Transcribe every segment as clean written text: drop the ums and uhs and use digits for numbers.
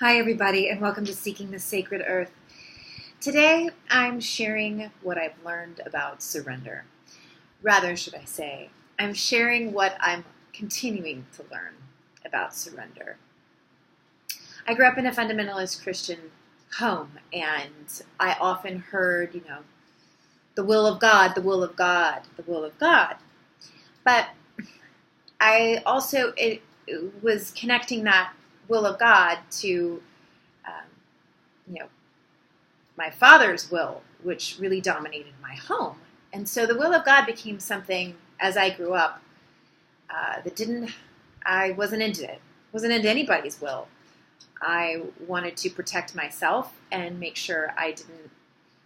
Hi everybody, and welcome to Seeking the Sacred Earth. Today I'm sharing what I've learned about surrender. Rather, should I say, I'm sharing what I'm continuing to learn about surrender. I grew up in a fundamentalist Christian home, and I often heard, the will of God, the will of God, the will of God. But I also was connecting that will of God to, my father's will, which really dominated my home. And so the will of God became something, as I grew up, I wasn't into it. Wasn't into anybody's will. I wanted to protect myself and make sure I didn't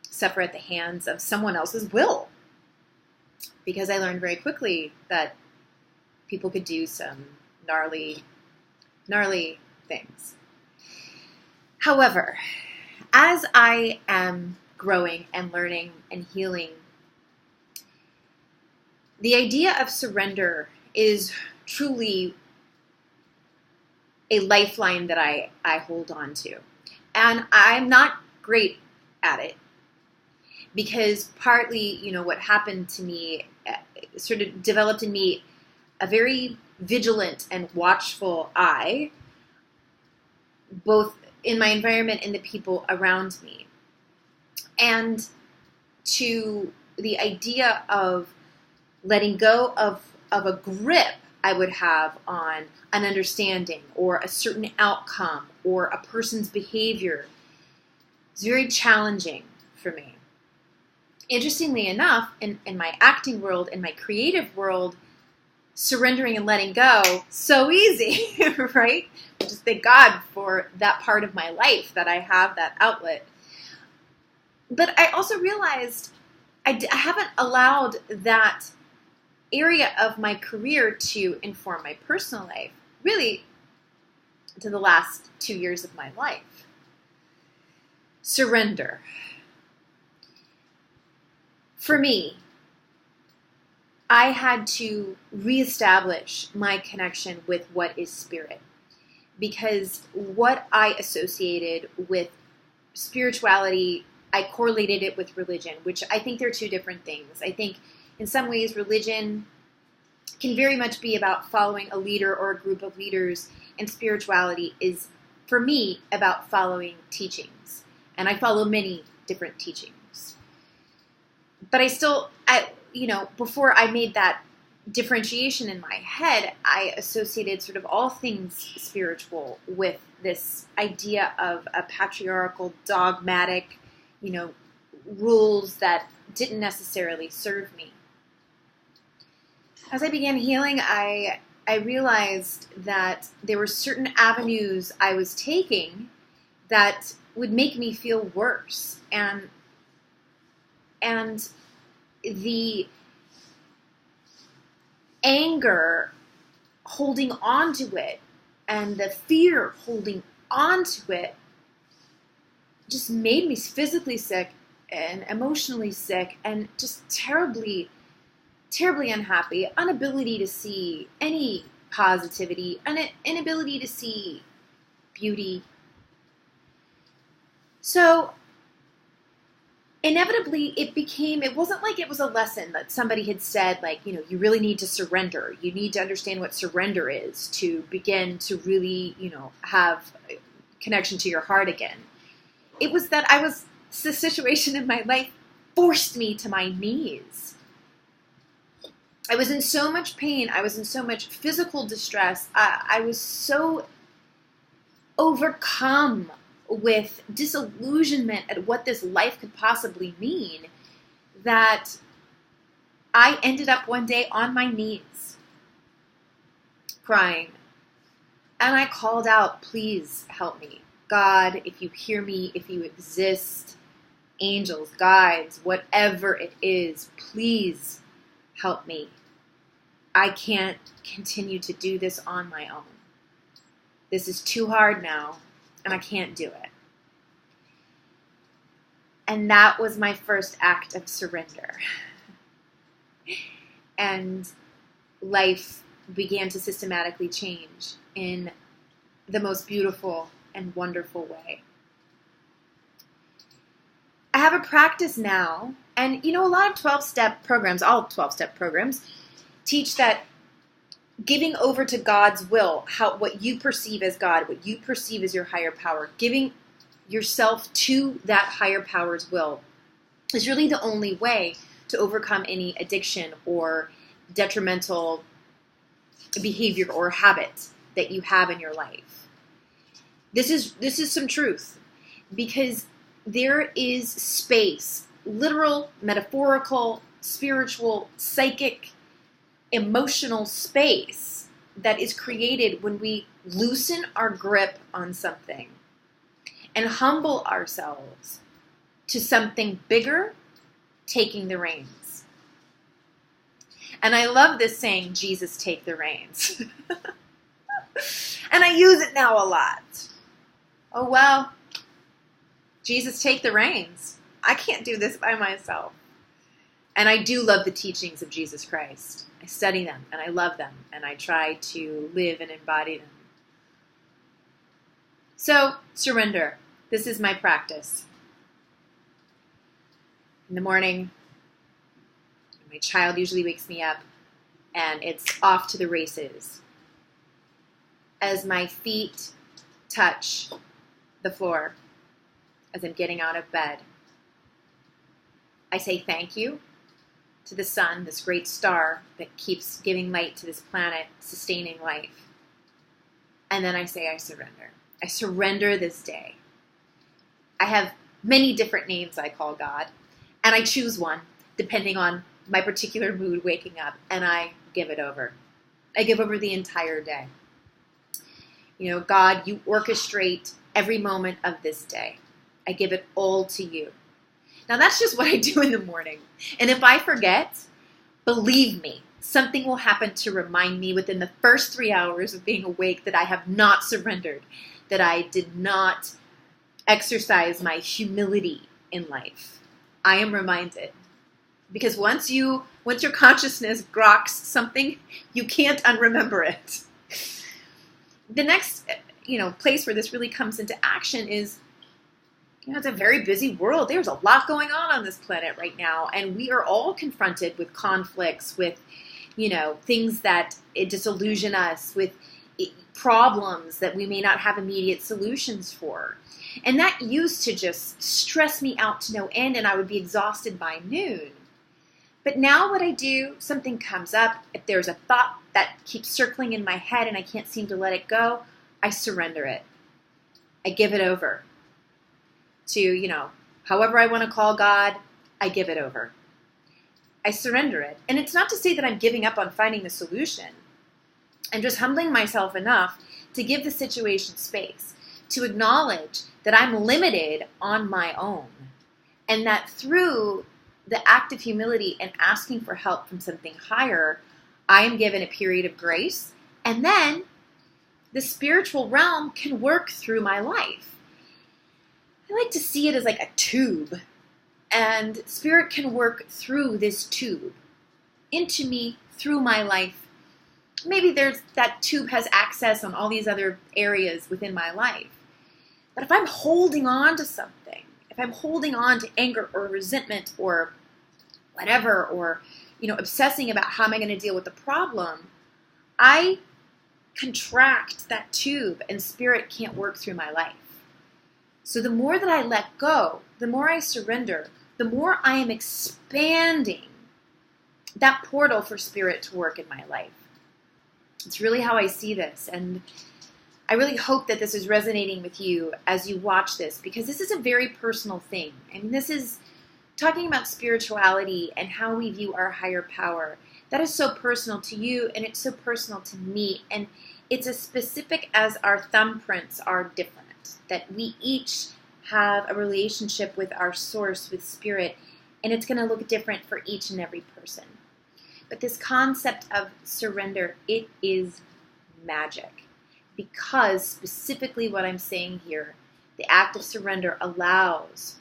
suffer at the hands of someone else's will. Because I learned very quickly that people could do some gnarly things. However, as I am growing and learning and healing, the idea of surrender is truly a lifeline that I hold on to. And I'm not great at it because partly, what happened to me sort of developed in me a very vigilant and watchful eye, both in my environment and the people around me. And to the idea of letting go of a grip I would have on an understanding or a certain outcome or a person's behavior is very challenging for me. Interestingly enough, in my acting world, in my creative world, surrendering and letting go, so easy, right? Just thank God for that part of my life that I have that outlet. But I also realized I haven't allowed that area of my career to inform my personal life, really, to the last 2 years of my life. Surrender. For me, I had to reestablish my connection with what is spirit, because what I associated with spirituality, I correlated it with religion, which I think they're two different things. I think in some ways religion can very much be about following a leader or a group of leaders, and spirituality is, for me, about following teachings. And I follow many different teachings. But before I made that differentiation in my head, I associated sort of all things spiritual with this idea of a patriarchal, dogmatic, rules that didn't necessarily serve me. As I began healing, I realized that there were certain avenues I was taking that would make me feel worse. And the anger holding on to it and the fear holding on to it just made me physically sick and emotionally sick and just terribly, terribly unhappy. Inability to see any positivity, an inability to see beauty. So inevitably, it wasn't like it was a lesson that somebody had said, you really need to surrender. You need to understand what surrender is to begin to really, have a connection to your heart again. It was that the situation in my life forced me to my knees. I was in so much pain. I was in so much physical distress. I was so overcome with disillusionment at what this life could possibly mean that I ended up one day on my knees crying. And I called out, please help me. God, if you hear me, if you exist, angels, guides, whatever it is, please help me. I can't continue to do this on my own. This is too hard now, and I can't do it. And that was my first act of surrender. And life began to systematically change in the most beautiful and wonderful way. I have a practice now, and a lot of 12-step programs, all 12-step programs, teach that giving over to God's will, what you perceive as God, what you perceive as your higher power, giving yourself to that higher power's will is really the only way to overcome any addiction or detrimental behavior or habit that you have in your life. This is some truth, because there is space, literal, metaphorical, spiritual, psychic, emotional space that is created when we loosen our grip on something and humble ourselves to something bigger taking the reins. And I love this saying, Jesus, take the reins. And I use it now a lot. Oh, well, Jesus, take the reins. I can't do this by myself. And I do love the teachings of Jesus Christ. I study them, and I love them, and I try to live and embody them. So, surrender. This is my practice. In the morning, my child usually wakes me up, and it's off to the races. As my feet touch the floor, as I'm getting out of bed, I say thank you to the sun, this great star that keeps giving light to this planet, sustaining life. And then I say I surrender. I surrender this day. I have many different names I call God, and I choose one depending on my particular mood waking up, and I give it over. I give over the entire day. God, you orchestrate every moment of this day. I give it all to you. Now, that's just what I do in the morning. And if I forget, believe me, something will happen to remind me within the first 3 hours of being awake that I have not surrendered, that I did not exercise my humility in life. I am reminded. Because once your consciousness groks something, you can't unremember it. The next, place where this really comes into action is, it's a very busy world. There's a lot going on this planet right now, and we are all confronted with conflicts, with, things that disillusion us, with problems that we may not have immediate solutions for. And that used to just stress me out to no end, and I would be exhausted by noon. But now what I do, something comes up, if there's a thought that keeps circling in my head and I can't seem to let it go, I surrender it. I give it over to, however I want to call God, I give it over. I surrender it. And it's not to say that I'm giving up on finding the solution. I'm just humbling myself enough to give the situation space, to acknowledge that I'm limited on my own, and that through the act of humility and asking for help from something higher, I am given a period of grace, and then the spiritual realm can work through my life. I like to see it as like a tube, and spirit can work through this tube, into me, through my life. Maybe that tube has access on all these other areas within my life. But if I'm holding on to something, if I'm holding on to anger or resentment or whatever, or obsessing about how am I going to deal with the problem, I contract that tube and spirit can't work through my life. So the more that I let go, the more I surrender, the more I am expanding that portal for spirit to work in my life. It's really how I see this, and I really hope that this is resonating with you as you watch this, because this is a very personal thing. I mean, this is talking about spirituality and how we view our higher power. That is so personal to you, and it's so personal to me, and it's as specific as our thumbprints are different, that we each have a relationship with our source, with spirit, and it's going to look different for each and every person. But this concept of surrender, it is magic, because specifically what I'm saying here, the act of surrender allows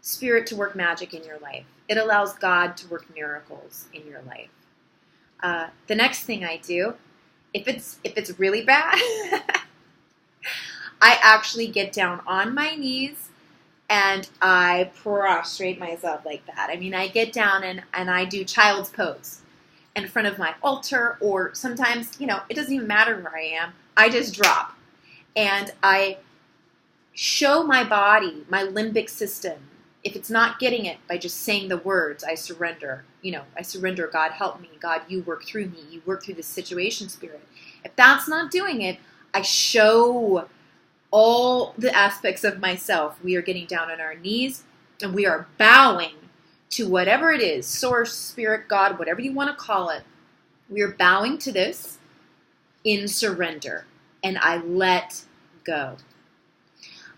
spirit to work magic in your life. It allows God to work miracles in your life. The next thing I do, if it's really bad, I actually get down on my knees and I prostrate myself like that. I mean, I get down and I do child's pose in front of my altar, or sometimes, it doesn't even matter where I am. I just drop and I show my body, my limbic system, if it's not getting it by just saying the words, I surrender. I surrender, God help me, God you work through me, you work through this situation, Spirit. If that's not doing it, I show all the aspects of myself. We are getting down on our knees and we are bowing to whatever it is, source, spirit, God, whatever you want to call it. We are bowing to this in surrender, and I let go.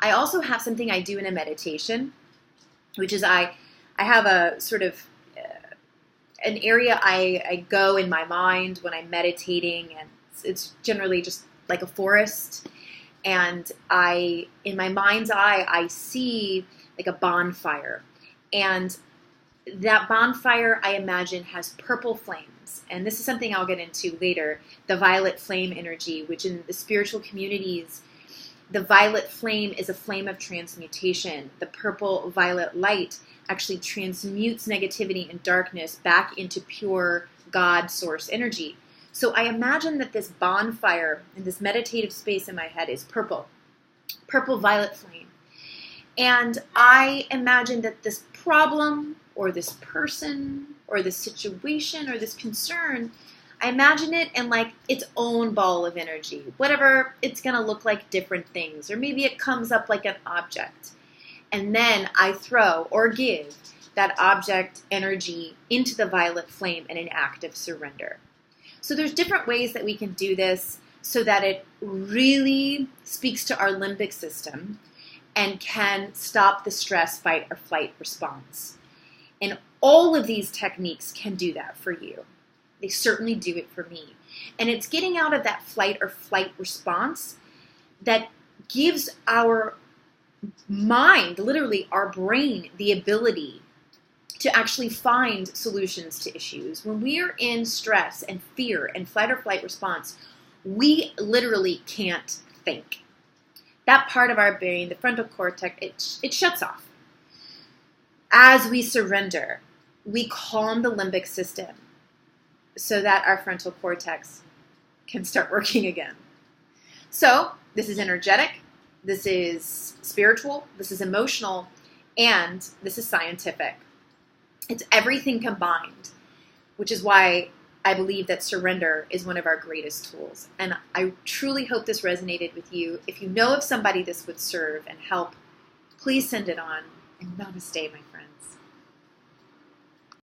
I also have something I do in a meditation, which is I have a sort of an area I go in my mind when I'm meditating, and it's generally just like a forest. And in my mind's eye, I see like a bonfire. And that bonfire, I imagine, has purple flames. And this is something I'll get into later, the violet flame energy, which in the spiritual communities, the violet flame is a flame of transmutation. The purple violet light actually transmutes negativity and darkness back into pure God source energy. So I imagine that this bonfire in this meditative space in my head is purple violet flame. And I imagine that this problem or this person or this situation or this concern, I imagine it in like its own ball of energy. Whatever, it's going to look like different things. Or maybe it comes up like an object. And then I throw or give that object energy into the violet flame in an act of surrender. So there's different ways that we can do this so that it really speaks to our limbic system and can stop the stress, fight, or flight response. And all of these techniques can do that for you. They certainly do it for me. And it's getting out of that flight or flight response that gives our mind, literally our brain, the ability to actually find solutions to issues. When we are in stress and fear and fight or flight response, we literally can't think. That part of our brain, the frontal cortex, it shuts off. As we surrender, we calm the limbic system so that our frontal cortex can start working again. So this is energetic, this is spiritual, this is emotional, and this is scientific. It's everything combined, which is why I believe that surrender is one of our greatest tools. And I truly hope this resonated with you. If you know of somebody this would serve and help, please send it on. And namaste, my friend.